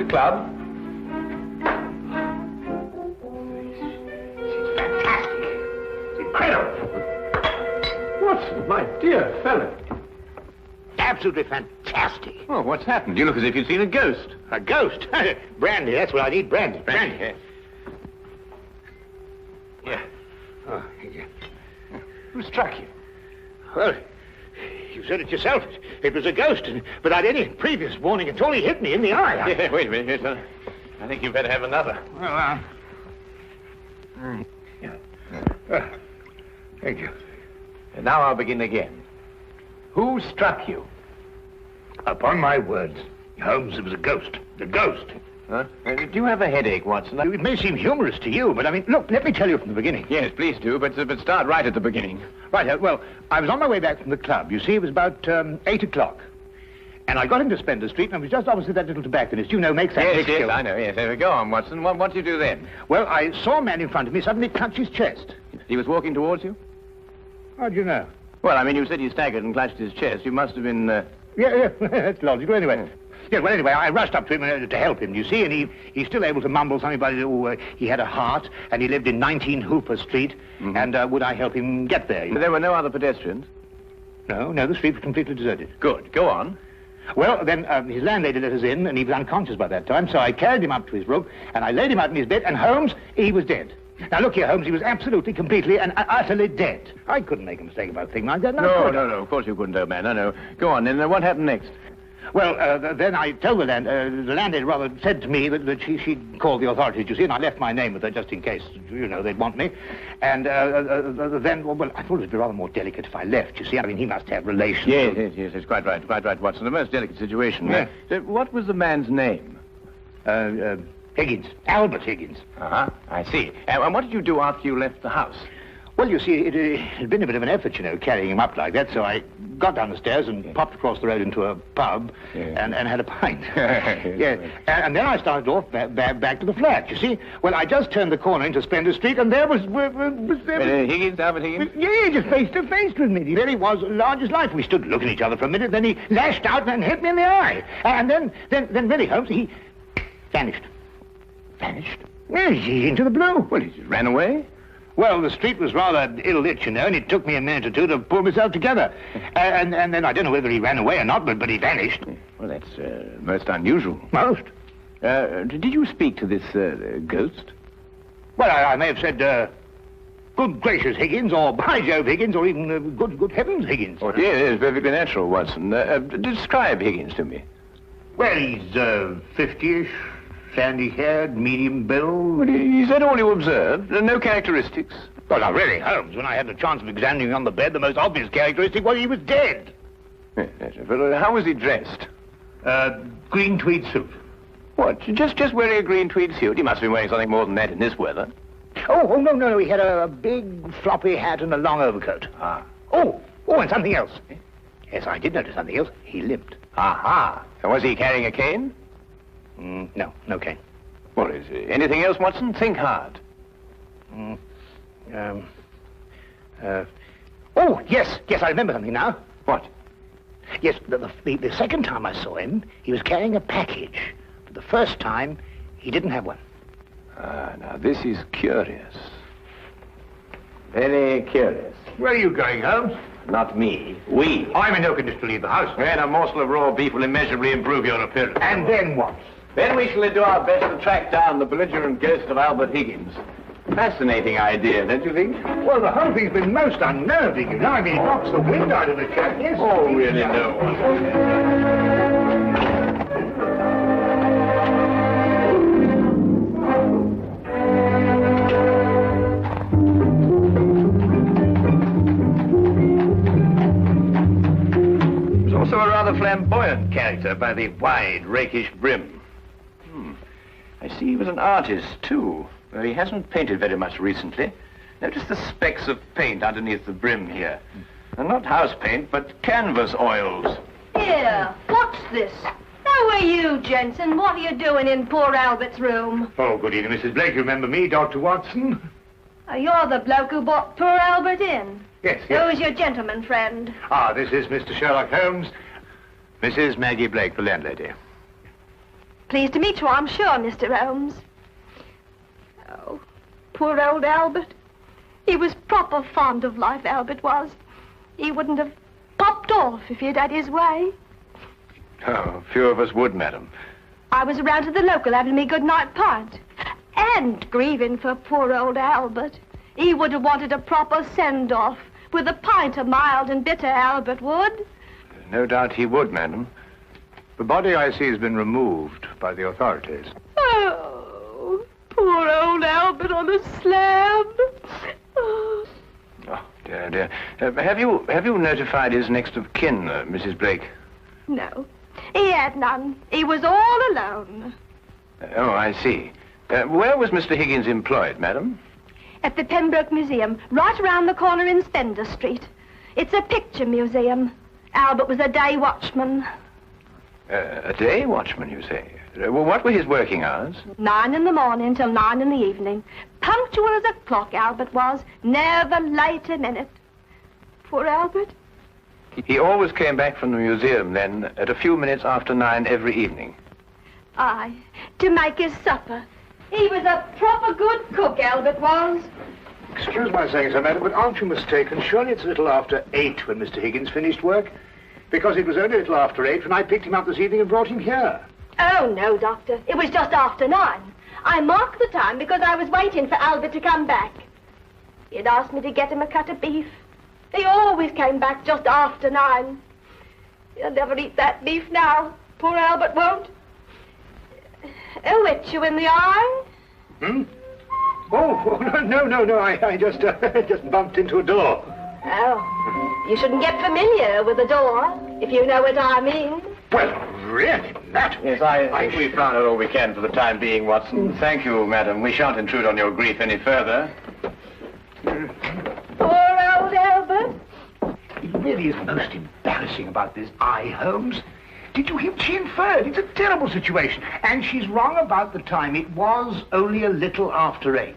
club? It's fantastic. It's incredible. Watson, my dear fellow. Absolutely fantastic. Oh, what's happened? You look as if you'd seen a ghost. A ghost? Brandy, that's what I need, brandy. Brandy. Yeah. Oh, yeah. Who struck you? Well, you said it yourself. It was a ghost, and without any previous warning at all, he hit me in the eye. Yeah, wait a minute. Yes, I think you better have another. Well, thank you. And now I'll begin again. Who struck you? Upon my words, Holmes, it was a ghost. A ghost. Huh? Do you have a headache, Watson? It may seem humorous to you, but I mean, look, let me tell you from the beginning. Yes, please do, but start right at the beginning. Right, well, I was on my way back from the club. You see, it was about 8 o'clock. And I got into Spencer Street, and I was just opposite that little tobacconist. You know, makes that big Yes, show. I know, yes. There we go on, Watson. What did you do then? Well, I saw a man in front of me suddenly clutch his chest. He was walking towards you? How do you know? Well, I mean, you said he staggered and clutched his chest. You must have been... Yeah, that's logical. Anyway, I rushed up to him to help him, you see, and he's still able to mumble something about he had a heart, and he lived in 19 Hooper Street, and would I help him get there? But there were no other pedestrians? No, the street was completely deserted. Good. Go on. Well, then his landlady let us in, and he was unconscious by that time, so I carried him up to his room, and I laid him out in his bed, and Holmes, he was dead. Now, look here, Holmes, he was absolutely, completely, and utterly dead. I couldn't make a mistake about a thing like that. No, of course you couldn't, old man. No. Go on, then what happened next? Well, then I told the landlady rather said to me that she'd call the authorities, you see, and I left my name with her just in case, you know, they'd want me. And then, well, I thought it'd be rather more delicate if I left, you see. I mean, he must have relations. Yes, it's quite right, Watson. The most delicate situation. Yeah. What was the man's name? Higgins. Albert Higgins. Uh-huh, I see. And what did you do after you left the house? Well, you see, it had been a bit of an effort, you know, carrying him up like that, so I got down the stairs and popped across the road into a pub and had a pint. And then I started off back to the flat, you see. Well, I just turned the corner into Spencer Street, and there was Higgins, Albert Higgins? Yeah, just face to face with me. There he was, large as life. We stood looking at each other for a minute, then he lashed out and hit me in the eye. And then really, Holmes, he vanished. Vanished? Yes, he's into the blue. Well, he just ran away? Well, the street was rather ill-lit, you know, and it took me a minute or two to pull myself together. And then I don't know whether he ran away or not, but he vanished. Well, that's most unusual. Most. Did you speak to this ghost? Well, I may have said, good gracious, Higgins, or by Jove, Higgins, or even good heavens, Higgins. Oh, yes, perfectly natural, Watson. Describe Higgins to me. Well, he's 50-ish. Sandy-haired, medium build. Well, is that all you observed? No characteristics? Well, not really, Holmes. When I had the chance of examining him on the bed, the most obvious characteristic was he was dead. Yes, well, how was he dressed? Green tweed suit. What, just wearing a green tweed suit? He must have been wearing something more than that in this weather. Oh, no, he had a big floppy hat and a long overcoat. Ah. Oh, and something else. Yes, I did notice something else. He limped. Aha. And was he carrying a cane? No cane. Well, is anything else, Watson? Think hard. Oh, yes, I remember something now. What? Yes, the second time I saw him, he was carrying a package. But the first time, he didn't have one. Now this is curious. Very curious. Where are you going, Holmes? Not me. We. I'm in no condition to leave the house. And a morsel of raw beef will immeasurably improve your appearance. And then what? Then we shall do our best to track down the belligerent ghost of Albert Higgins. Fascinating idea, don't you think? Well, the whole thing's been most unnerving, you know. I mean, it knocks the wind out of the chap, yes? Oh, really, no. Also a rather flamboyant character by the wide, rakish brim. I see he was an artist, too, though he hasn't painted very much recently. Notice the specks of paint underneath the brim here. And not house paint, but canvas oils. Here, what's this? How are you, Jensen? What are you doing in poor Albert's room? Oh, good evening, Mrs. Blake. You remember me, Dr. Watson? You're the bloke who brought poor Albert in. Yes. Who's your gentleman friend? This is Mr. Sherlock Holmes. Mrs. Maggie Blake, the landlady. Pleased to meet you, I'm sure, Mr. Holmes. Oh, poor old Albert. He was proper fond of life, Albert was. He wouldn't have popped off if he'd had his way. Oh, few of us would, madam. I was around to the local having me good night pint. And grieving for poor old Albert. He would have wanted a proper send-off with a pint of mild and bitter, Albert would. No doubt he would, madam. The body, I see, has been removed by the authorities. Oh, poor old Albert on a slab. Oh, dear, dear. Have you notified his next of kin, Mrs. Blake? no, he had none. He was all alone. Oh, I see. Where was Mr. Higgins employed, madam? At the Pembroke Museum, right around the corner in Spender Street. It's a picture museum. Albert was a day watchman. A day watchman, you say? Well, what were his working hours? 9 in the morning till 9 in the evening. Punctual as a clock, Albert was. Never late a minute. Poor Albert. He always came back from the museum, then, at a few minutes after 9 every evening. Aye, to make his supper. He was a proper good cook, Albert was. Excuse my saying so, madam, but aren't you mistaken? Surely it's a little after 8 when Mr. Higgins finished work? Because it was only a little after 8 when I picked him up this evening and brought him here. Oh, no, Doctor. It was just after 9. I marked the time because I was waiting for Albert to come back. He'd asked me to get him a cut of beef. He always came back just after 9. He'll never eat that beef now. Poor Albert won't. He'll hit you in the eye. Hmm? Oh, no. I just bumped into a door. Oh, you shouldn't get familiar with the door, if you know what I mean. Well, really, madam. Yes, I think we've found out all we can for the time being, Watson. Thank you, madam. We shan't intrude on your grief any further. Poor old Albert. It really is most embarrassing about this eye, Holmes. Did you hear what she inferred? It's a terrible situation. And she's wrong about the time. It was only a little after 8.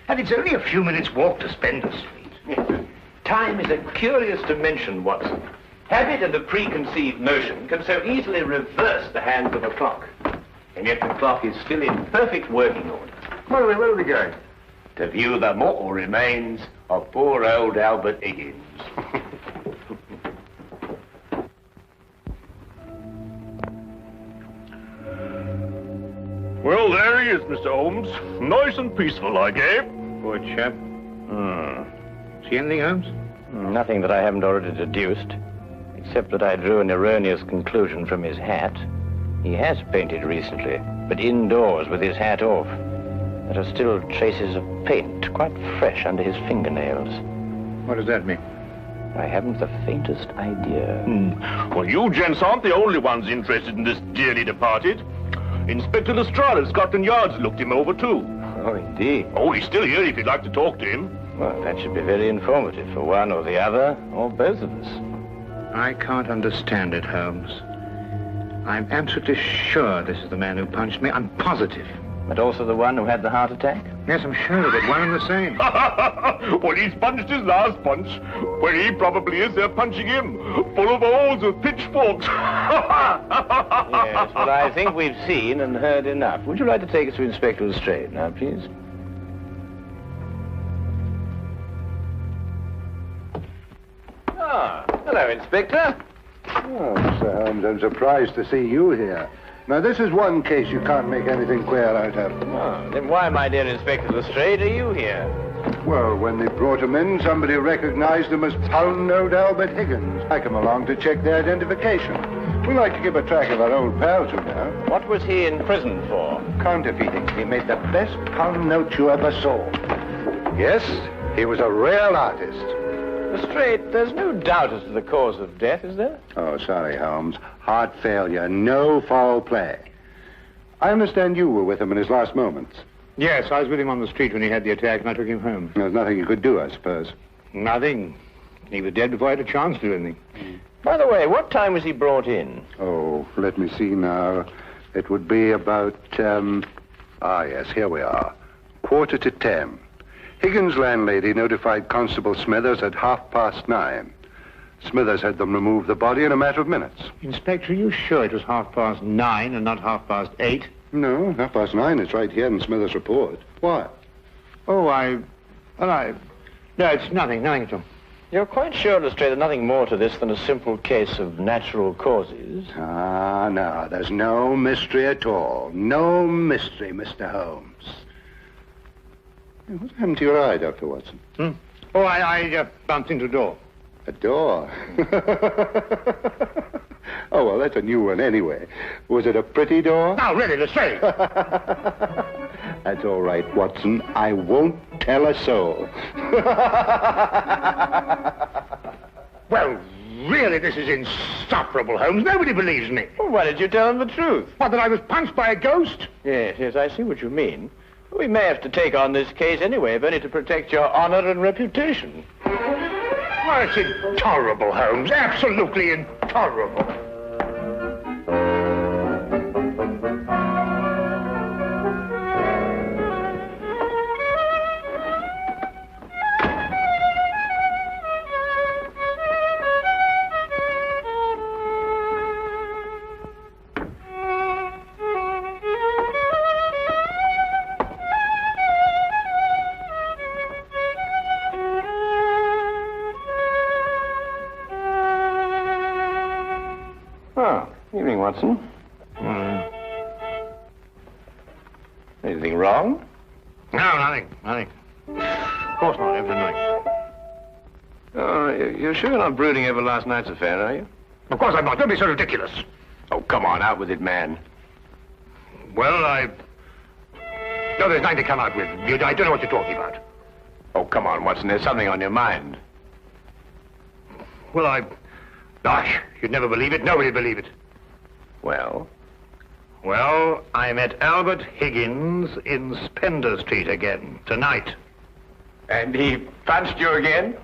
And it's only a few minutes' walk to Spender Street. Yes. Time is a curious dimension, Watson. Habit and a preconceived notion can so easily reverse the hands of a clock. And yet the clock is still in perfect working order. Where are we going? To view the mortal remains of poor old Albert Higgins. Well, there he is, Mr. Holmes. Nice and peaceful, like, eh? Poor chap. See anything, Holmes? Nothing that I haven't already deduced, except that I drew an erroneous conclusion from his hat. He has painted recently, but indoors with his hat off. There are still traces of paint, quite fresh under his fingernails. What does that mean? I haven't the faintest idea. Well, you gents aren't the only ones interested in this dearly departed. Inspector Lestrade of Scotland Yard's looked him over, too. Oh, indeed. Oh, he's still here if you'd like to talk to him. Well, that should be very informative for one or the other, or both of us. I can't understand it, Holmes. I'm absolutely sure this is the man who punched me. I'm positive. But also the one who had the heart attack? Yes, I'm sure of it. One and the same. Well, he's punched his last punch. Where he probably is, they're punching him. Full of holes with pitchforks. Yes, well, I think we've seen and heard enough. Would you like to take us to Inspector Lestrade now, please? Ah, hello, Inspector. Oh, Mr. Holmes, I'm surprised to see you here. Now, this is one case you can't make anything queer out of. Oh, then why, my dear Inspector Lestrade, are you here? Well, when they brought him in, somebody recognized him as pound-note Albert Higgins. I come along to check their identification. We like to keep a track of our old pals, you know. What was he in prison for? Counterfeiting. He made the best pound note you ever saw. Yes, he was a real artist. Lestrade, there's no doubt as to the cause of death, is there? Oh, sorry, Holmes. Heart failure, no foul play. I understand you were with him in his last moments. Yes, I was with him on the street when he had the attack, and I took him home. There's nothing you could do, I suppose. Nothing. He was dead before I had a chance to do anything. By the way, what time was he brought in? Oh, let me see now. It would be about, yes, here we are. 9:45. Higgins' landlady notified Constable Smithers at 9:30. Smithers had them remove the body in a matter of minutes. Inspector, are you sure it was 9:30 and not 8:30? No, 9:30. It's right here in Smithers' report. Why? Oh, no, it's nothing at all. You're quite sure, Lestrade, nothing more to this than a simple case of natural causes? Ah, no, there's no mystery at all. No mystery, Mr. Holmes. What happened to your eye, Dr. Watson? Oh, I bumped into a door. A door? Oh, well, that's a new one anyway. Was it a pretty door? No, really, Lestrade. That's all right, Watson. I won't tell a soul. Well, really, this is insufferable, Holmes. Nobody believes me. Well, why did you tell them the truth? What, that I was punched by a ghost? Yes, I see what you mean. We may have to take on this case anyway, if only to protect your honor and reputation. Well, it's intolerable, Holmes. Absolutely intolerable. Evening, Watson. Anything wrong? No, nothing. Of course not, everything. Oh, you're sure you're not brooding over last night's affair, are you? Of course I'm not. Don't be so ridiculous. Oh, come on, out with it, man. Well, No, there's nothing to come out with. I don't know what you're talking about. Oh, come on, Watson, there's something on your mind. Well, Gosh, you'd never believe it. Nobody'd believe it. Well? Well, I met Albert Higgins in Spender Street again, tonight. And he punched you again?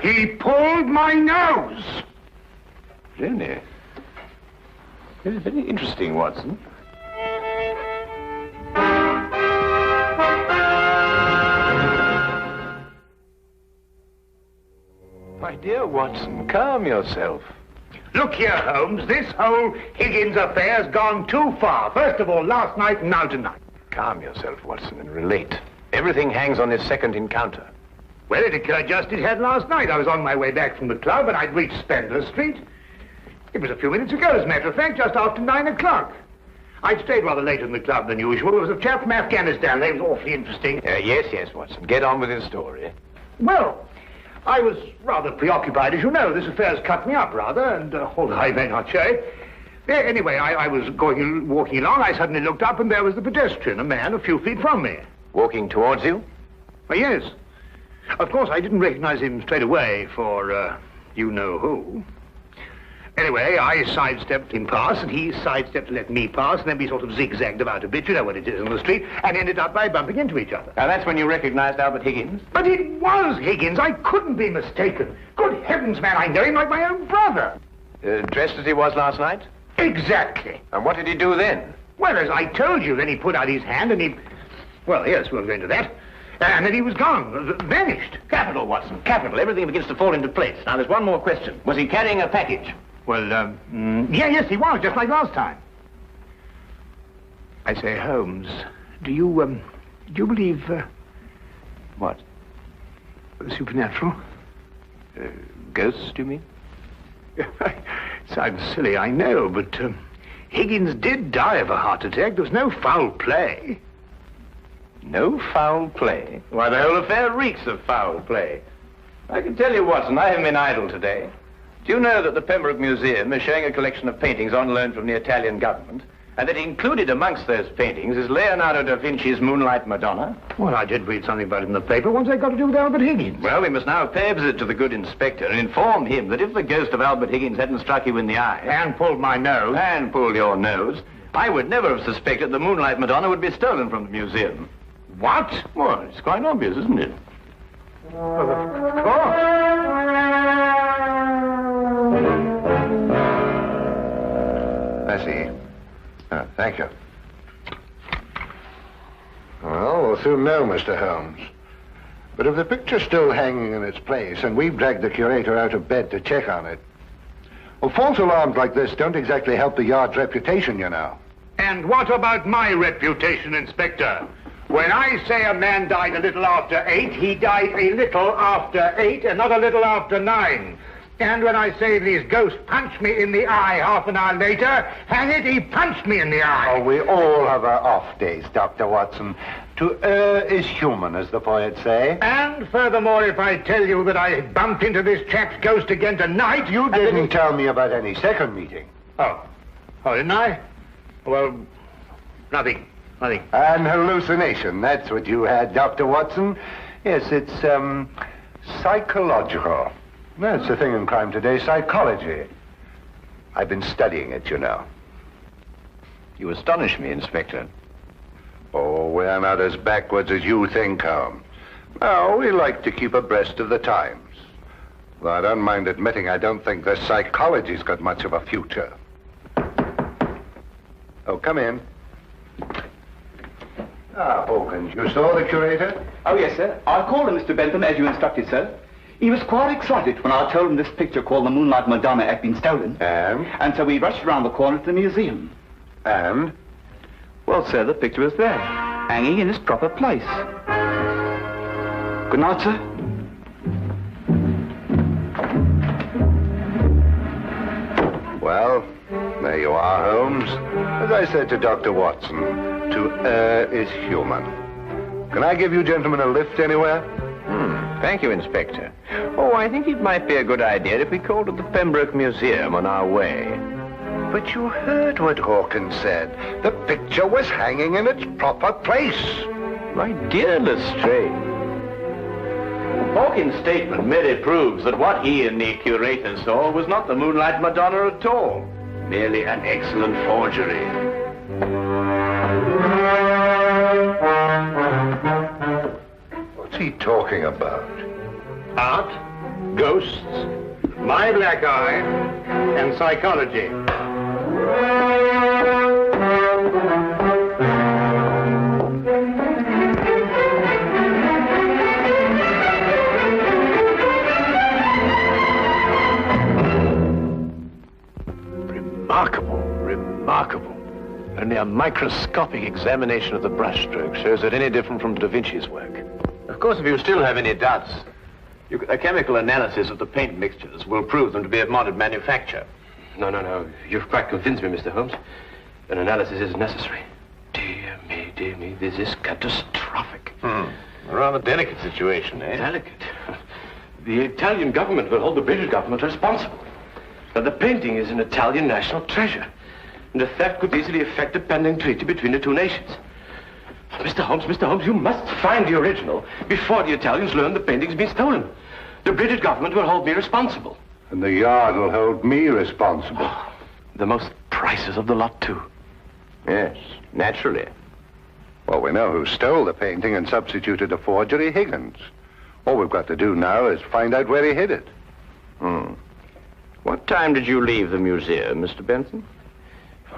He pulled my nose! Really? Very, very interesting, Watson. My dear Watson, calm yourself. Look here, Holmes, this whole Higgins affair's gone too far. First of all, last night and now tonight. Calm yourself, Watson, and relate. Everything hangs on this second encounter. Well, it occurred just as it had last night. I was on my way back from the club and I'd reached Spender Street. It was a few minutes ago, as a matter of fact, just after 9 o'clock. I'd stayed rather later in the club than usual. There was a chap from Afghanistan. They was awfully interesting. Yes, Watson. Get on with his story. Well, I was rather preoccupied, as you know. This affair's cut me up, rather, and although I may not show it. Anyway, I was walking along. I suddenly looked up, and there was the pedestrian, a man a few feet from me. Walking towards you? Well, yes. Of course, I didn't recognize him straight away for, you know who. Anyway, I sidestepped him past, and he sidestepped to let me pass, and then we sort of zigzagged about a bit, you know what it is on the street, and ended up by bumping into each other. Now, that's when you recognized Albert Higgins? But it was Higgins. I couldn't be mistaken. Good heavens, man, I know him like my own brother. Dressed as he was last night? Exactly. And what did he do then? Well, as I told you, then he put out his hand, and he... Well, yes, we'll go into that. And then he was gone, vanished. Capital, Watson, capital. Everything begins to fall into place. Now, there's one more question. Was he carrying a package? Well, yes, he was, just like last time. I say, Holmes, do you believe, What? Supernatural? Ghosts, do you mean? Sounds silly, I know, but, Higgins did die of a heart attack. There was no foul play. No foul play? Why, the whole affair reeks of foul play. I can tell you, Watson, I haven't been idle today. Do you know that the Pembroke Museum is showing a collection of paintings on loan from the Italian government, and that included amongst those paintings is Leonardo da Vinci's Moonlight Madonna? Well, I did read something about it in the paper. What's that got to do with Albert Higgins? Well, we must now pay a visit to the good inspector and inform him that if the ghost of Albert Higgins hadn't struck you in the eye... And pulled my nose. And pulled your nose, I would never have suspected the Moonlight Madonna would be stolen from the museum. What? Well, it's quite obvious, isn't it? Well, of course. I see. Oh, thank you. Well, we'll soon know, Mr. Holmes. But if the picture's still hanging in its place and we've dragged the curator out of bed to check on it, well, false alarms like this don't exactly help the Yard's reputation, you know. And what about my reputation, Inspector? When I say a man died a little after 8, he died a little after 8 and not a little after 9. And when I say these ghosts punched me in the eye half an hour later, hang it, he punched me in the eye. Oh, we all have our off days, Dr. Watson. To err is human, as the poets say. And furthermore, if I tell you that I bumped into this chap's ghost again tonight, You didn't tell me about any second meeting. Oh, didn't I? Well, nothing. An hallucination, that's what you had, Dr. Watson. Yes, it's, psychological. That's the thing in crime today, psychology. I've been studying it, you know. You astonish me, Inspector. Oh, we're not as backwards as you think, Holmes. No, we like to keep abreast of the times. Though I don't mind admitting I don't think the psychology's got much of a future. Oh, come in. Hawkins, you saw the curator? Oh, yes, sir. I called him, Mr. Bentham, as you instructed, sir. He was quite excited when I told him this picture called The Moonlight Madonna had been stolen. And so we rushed around the corner to the museum. And? Well, sir, the picture was there, hanging in its proper place. Good night, sir. Well, there you are, Holmes. As I said to Dr. Watson, to err is human. Can I give you gentlemen a lift anywhere? Thank you, Inspector. Oh, I think it might be a good idea if we called at the Pembroke Museum on our way. But you heard what Hawkins said. The picture was hanging in its proper place. My dear Lestrade, Hawkins' statement merely proves that what he and the curator saw was not the Moonlight Madonna at all. Merely an excellent forgery. What's he talking about? Art, ghosts, my black eye, and psychology. Remarkable. Only a microscopic examination of the brushstroke shows it any different from Da Vinci's work. Of course, if you still have any doubts, a chemical analysis of the paint mixtures will prove them to be of modern manufacture. No. You've quite convinced me, Mr. Holmes. An analysis is necessary. Dear me, this is catastrophic. A rather delicate situation, eh? Delicate? The Italian government will hold the British government responsible. Now, the painting is an Italian national treasure, and the theft could easily affect a pending treaty between the two nations. Mr. Holmes, you must find the original before the Italians learn the painting's been stolen. The British government will hold me responsible. And the Yard will hold me responsible. The most priceless of the lot, too. Yes, naturally. Well, we know who stole the painting and substituted a forgery, Higgins. All we've got to do now is find out where he hid it. What time did you leave the museum, Mr. Benson?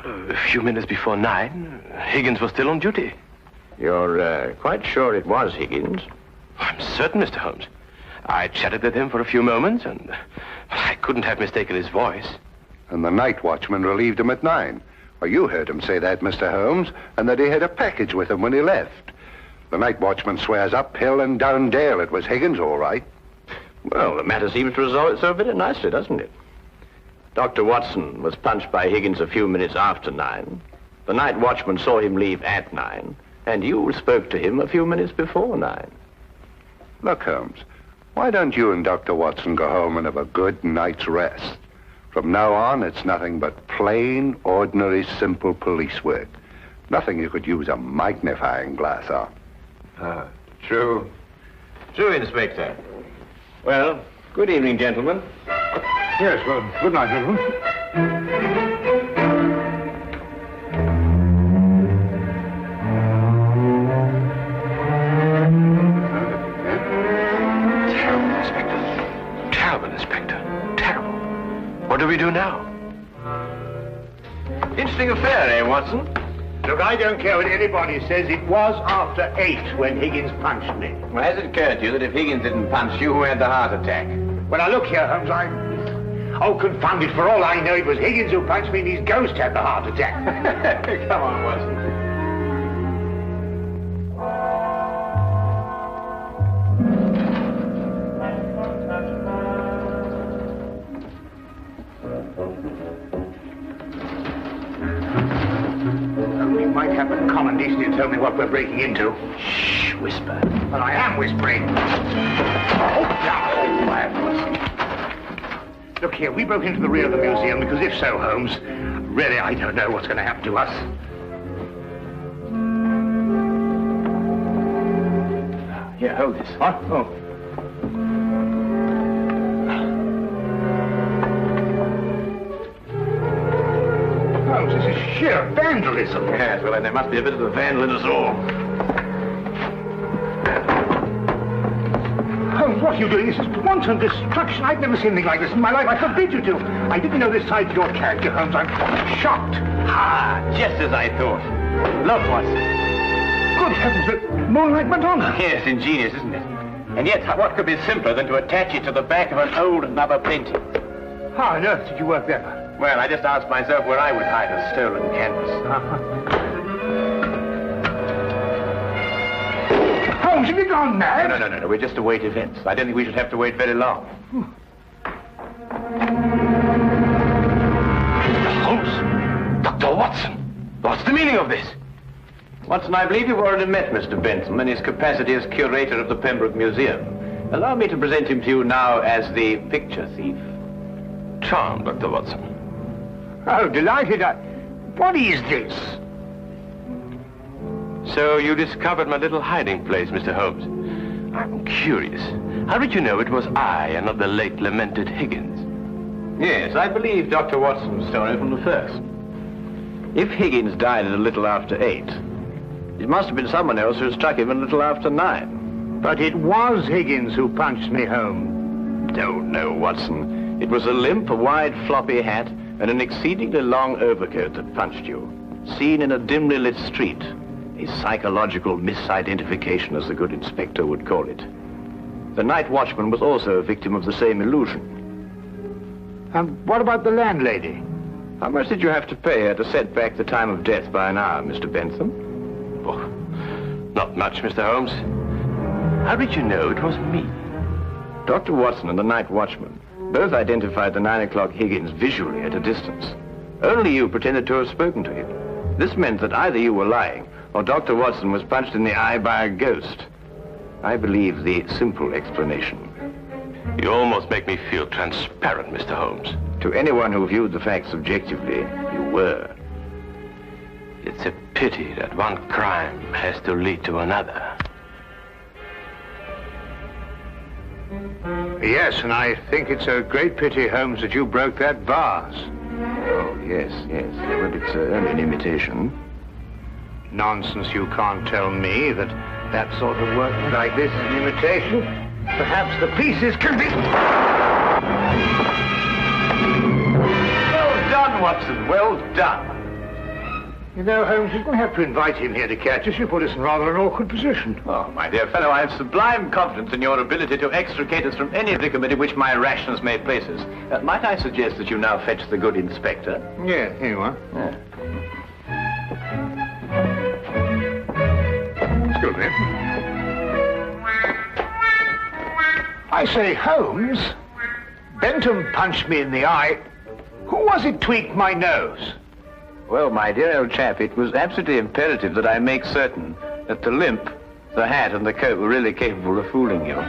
A few minutes before 9. Higgins was still on duty. You're quite sure it was Higgins? I'm certain, Mr. Holmes. I chatted with him for a few moments, and I couldn't have mistaken his voice. And the night watchman relieved him at 9. Well, you heard him say that, Mr. Holmes, and that he had a package with him when he left. The night watchman swears up hill and down dale it was Higgins, all right. Well, the matter seems to resolve itself very nicely, doesn't it? Dr. Watson was punched by Higgins a few minutes after 9. The night watchman saw him leave at 9, and you spoke to him a few minutes before 9. Look, Holmes, why don't you and Dr. Watson go home and have a good night's rest? From now on, it's nothing but plain, ordinary, simple police work. Nothing you could use a magnifying glass on. True. True, Inspector. Well, good evening, gentlemen. Yes, well, good night, gentlemen. Terrible, Inspector. Terrible. What do we do now? Interesting affair, eh, Watson? Look, I don't care what anybody says. It was after 8 when Higgins punched me. Well, has it occurred to you that if Higgins didn't punch you, who had the heart attack? Well, now look here, Holmes, Oh, confound it, for all I know, it was Higgins who punched me and his ghost had the heart attack. Come on, Watson. We might have the common decency to tell me what we're breaking into. Shh, whisper. Well, I am whispering. Look here, we broke into the rear of the museum because if so, Holmes, really, I don't know what's going to happen to us. Here, hold this. What? Oh. Holmes, this is sheer vandalism. Yes, well, then there must be a bit of a vandal in us all. Holmes, what are you doing? This is wanton destruction. I've never seen anything like this in my life. I forbid you to. I didn't know this side to your character, Holmes. I'm shocked. Ah, just as I thought. Look, Watson. Good heavens, the Moonlight Madonna. Yes, ingenious, isn't it? And yet, what could be simpler than to attach it to the back of an old Nova painting? How on earth did you work that out? Well, I just asked myself where I would hide a stolen canvas. Holmes, have you gone mad? No. We're just to wait events. I don't think we should have to wait very long. Holmes! Dr. Watson! What's the meaning of this? Watson, I believe you've already met Mr. Bentham in his capacity as curator of the Pembroke Museum. Allow me to present him to you now as the picture thief. Charmed, Dr. Watson. Oh, delighted. What is this? So you discovered my little hiding place, Mr. Holmes. I'm curious. How did you know it was I and not the late lamented Higgins? Yes, I believe Dr. Watson's story from the first. If Higgins died at a little after 8, it must have been someone else who struck him a little after 9. But it was Higgins who punched me home. No, Watson. It was a limp, a wide, floppy hat, and an exceedingly long overcoat that punched you. Seen in a dimly lit street. A psychological misidentification, as the good inspector would call it. The night watchman was also a victim of the same illusion. And what about the landlady? How much did you have to pay her to set back the time of death by an hour, Mr. Bentham? Oh, not much, Mr. Holmes. How did you know it was me? Dr. Watson and the night watchman both identified the 9 o'clock Higgins visually at a distance. Only you pretended to have spoken to him. This meant that either you were lying or Dr. Watson was punched in the eye by a ghost. I believe the simple explanation. You almost make me feel transparent, Mr. Holmes. To anyone who viewed the facts objectively, you were. It's a pity that one crime has to lead to another. Yes, and I think it's a great pity, Holmes, that you broke that vase. Oh, yes. But it's only an imitation. Nonsense, you can't tell me that sort of work like this is an imitation. Perhaps the pieces can be... Well done, Watson, well done. You know, Holmes, you're going to have to invite him here to catch us. You put us in rather an awkward position. Oh, my dear fellow, I have sublime confidence in your ability to extricate us from any predicament in which my rashness may place us. Might I suggest that you now fetch the good inspector? Yeah, here you are. Yeah. Excuse me. I say, Holmes, Bentham punched me in the eye. Who was it tweaked my nose? Well, my dear old chap, it was absolutely imperative that I make certain that the limp, the hat, and the coat were really capable of fooling you.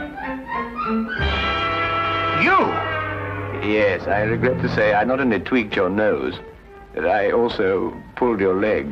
You? Yes, I regret to say I not only tweaked your nose, but I also pulled your leg.